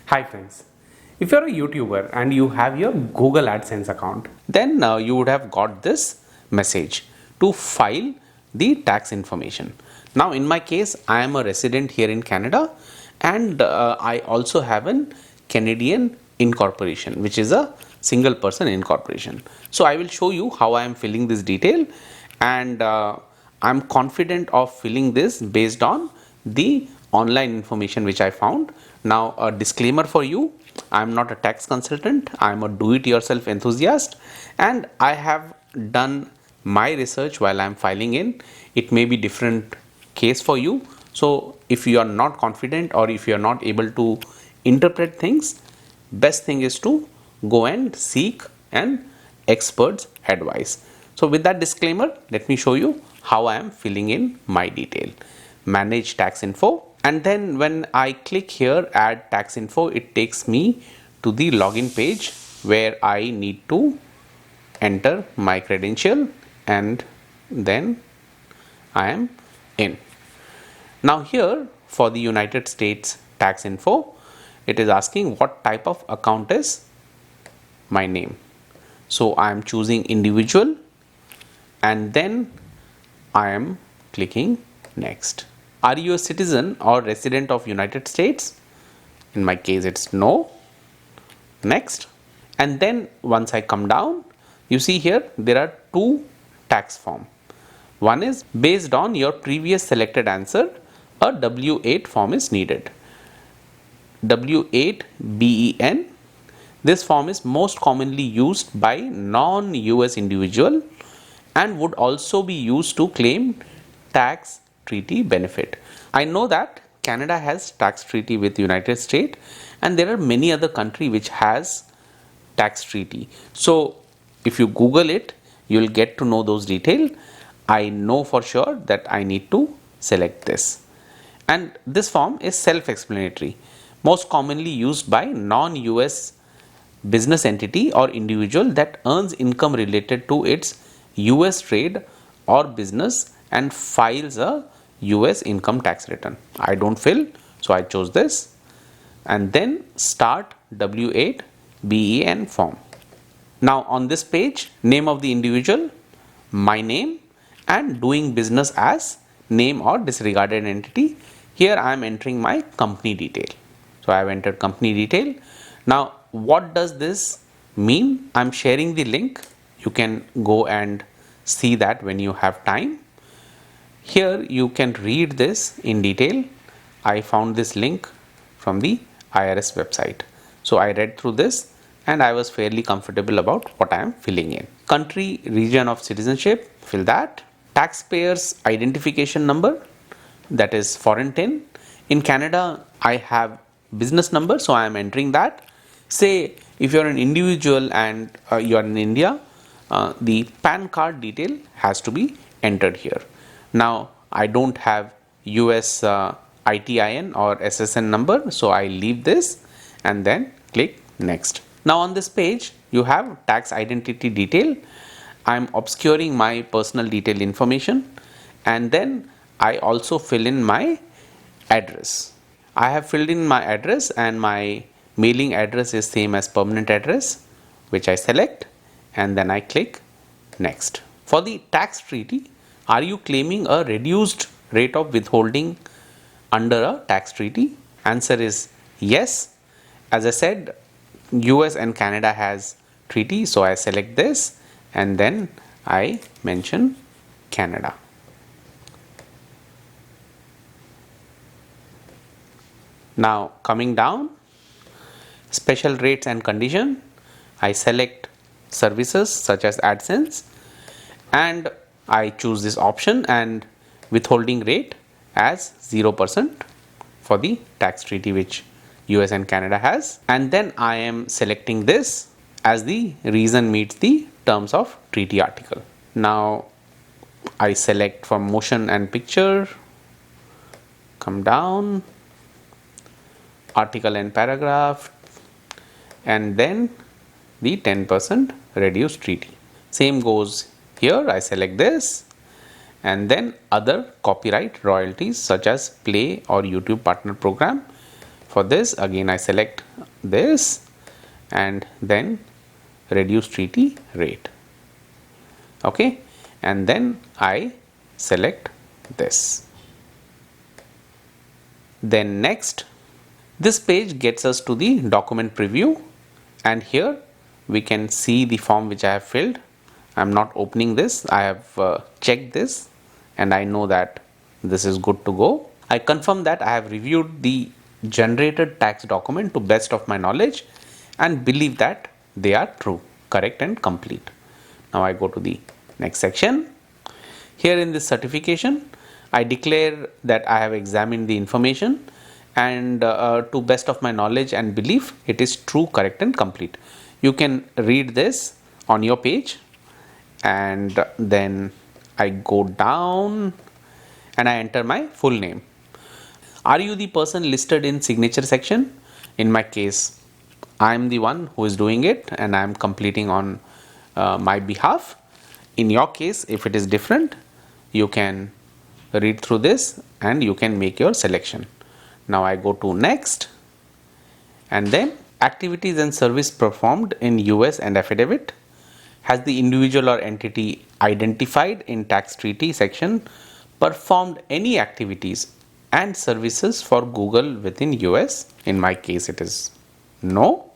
Hi friends, if you're a YouTuber and you have your Google AdSense account, then you would have got this message to file the tax information. Now in my case, I am a resident here in Canada and I also have an Canadian incorporation, which is a single person incorporation. So I will show you how I am filling this detail, and I'm confident of filling this based on the online information which I found. Now a disclaimer for you, I am not a tax consultant, I am a do-it-yourself enthusiast, and I have done my research while I am filing in. It may be different case for you. So if you are not confident or if you are not able to interpret things, best thing is to go and seek an expert's advice. So with that disclaimer, let me show you how I am filling in my detail. Manage tax info, and then when I click here add tax info, it takes me to the login page where I need to enter my credential, and then I am in. Now here for the United States tax info, it is asking what type of account is my name. So I am choosing individual and then I am clicking next. Are you a citizen or resident of United States? In my case it's no. Next. And then once I come down, you see here there are two tax form. One is based on your previous selected answer, a W8 form is needed. W8 BEN. This form is most commonly used by non-US individual and would also be used to claim tax treaty benefit. I know that Canada has tax treaty with United States and there are many other country which has tax treaty. So if you Google it, you will get to know those details. I know for sure that I need to select this. And this form is self-explanatory, most commonly used by non-US business entity or individual that earns income related to its US trade or business and files a US income tax return. I don't fill, so I chose this, and then start W8 BEN form. Now on this page, name of the individual, my name, and doing business as name or disregarded entity. Here I am entering my company detail. So I have entered company detail. Now what does this mean? I am sharing the link. You can go and see that when you have time. Here you can read this in detail. I found this link from the IRS website. So I read through this and I was fairly comfortable about what I am filling in. Country, region of citizenship, fill that. Taxpayer's identification number, that is foreign tin. In Canada, I have business number, so I am entering that. Say if you are an individual and you are in India, the PAN card detail has to be entered here. Now I don't have US ITIN or SSN number, so I leave this and then click next. Now on this page you have tax identity detail. I am obscuring my personal detail information, and then I also fill in my address. I have filled in my address and my mailing address is same as permanent address, which I select and then I click next. For the tax treaty, are you claiming a reduced rate of withholding under a tax treaty? Answer is yes. As I said, US and Canada has treaty, so I select this and then I mention Canada. Now coming down, special rates and condition, I select services such as AdSense and I choose this option and withholding rate as 0% for the tax treaty which US and Canada has, and then I am selecting this as the reason meets the terms of treaty article. Now I select from motion and picture, come down, article and paragraph, and then the 10% reduced treaty. Same goes here. I select this and then other copyright royalties such as Play or YouTube partner program, For this again I select this and then reduce treaty rate. Okay, and then I select this. Then next, this page gets us to the document preview, and here we can see the form which I have filled. I am not opening this. I have checked this and I know that this is good to go. I confirm that I have reviewed the generated tax document to best of my knowledge and believe that they are true, correct and complete. Now I go to the next section. Here in this certification, I declare that I have examined the information and to best of my knowledge and belief it is true, correct and complete. You can read this on your page, and then I go down and I enter my full name. Are you the person listed in signature section? In my case, I am the one who is doing it and I am completing on my behalf. In your case, if it is different, you can read through this and you can make your selection. Now I go to next, and then activities and service performed in US and affidavit. Has the individual or entity identified in tax treaty section performed any activities and services for Google within US? In my case it is no.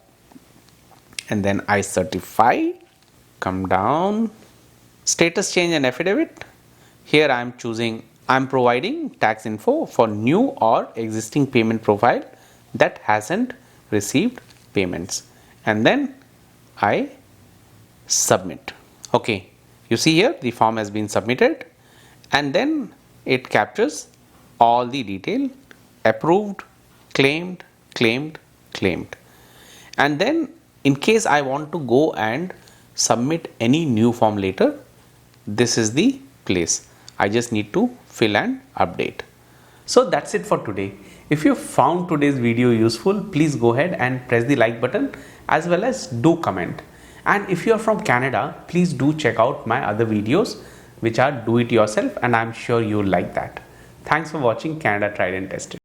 And then I certify, come down, status change and affidavit. Here I am choosing, I am providing tax info for new or existing payment profile that hasn't received payments, and then I submit. Okay, you see here the form has been submitted and then it captures all the detail: approved, claimed, claimed, claimed. And then in case I want to go and submit any new form later, this is the place. I just need to fill and update. So that's it for today. If you found today's video useful, please go ahead and press the like button as well as do comment. And if you are from Canada, please do check out my other videos which are do it yourself, and I'm sure you'll like that. Thanks for watching Canada Tried and Tested.